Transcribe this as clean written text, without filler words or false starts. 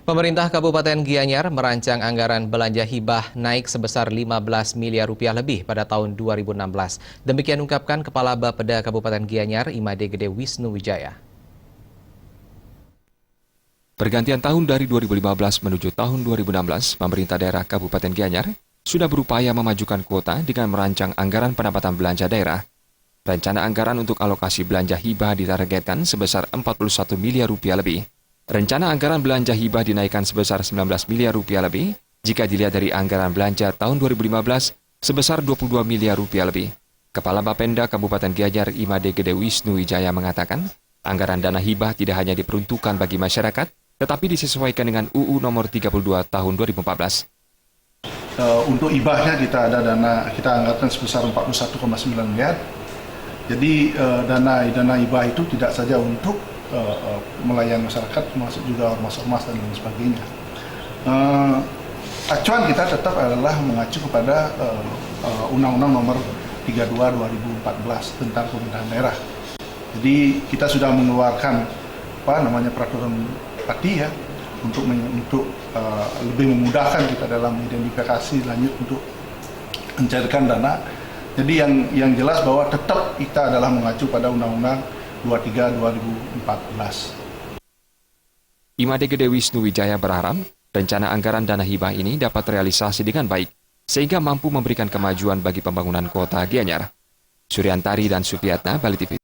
Pemerintah Kabupaten Gianyar merancang anggaran belanja hibah naik sebesar 15 miliar rupiah lebih pada tahun 2016. Demikian ungkapkan Kepala Bapeda Kabupaten Gianyar, Imade Gede Wisnu Wijaya. Pergantian tahun dari 2015 menuju tahun 2016, pemerintah daerah Kabupaten Gianyar sudah berupaya memajukan kuota dengan merancang anggaran pendapatan belanja daerah. Rencana anggaran untuk alokasi belanja hibah ditargetkan sebesar 41 miliar rupiah lebih. Rencana anggaran belanja hibah dinaikkan sebesar 19 miliar rupiah lebih jika dilihat dari anggaran belanja tahun 2015 sebesar 22 miliar rupiah lebih. Kepala Bapenda Kabupaten Gianyar, Imade Gede Wisnu Wijaya mengatakan, anggaran dana hibah tidak hanya diperuntukkan bagi masyarakat, tetapi disesuaikan dengan UU nomor 32 tahun 2014. Untuk hibahnya kita anggarkan sebesar 41,9 miliar. Jadi dana hibah itu tidak saja untuk melayani masyarakat, termasuk juga ormas-ormas dan lain sebagainya. Acuan kita tetap adalah mengacu kepada Undang-Undang Nomor 32 2014 tentang pemerintahan daerah. Jadi kita sudah mengeluarkan peraturan Bupati ya untuk lebih memudahkan kita dalam identifikasi lanjut untuk mencairkan dana. Jadi yang jelas bahwa tetap kita adalah mengacu pada Undang-Undang 23 2014. Imade Gede Wisnu Wijaya berharap rencana anggaran dana hibah ini dapat realisasi dengan baik, sehingga mampu memberikan kemajuan bagi pembangunan kota Gianyar. Suryantari dan Supriyatna, Bali TV.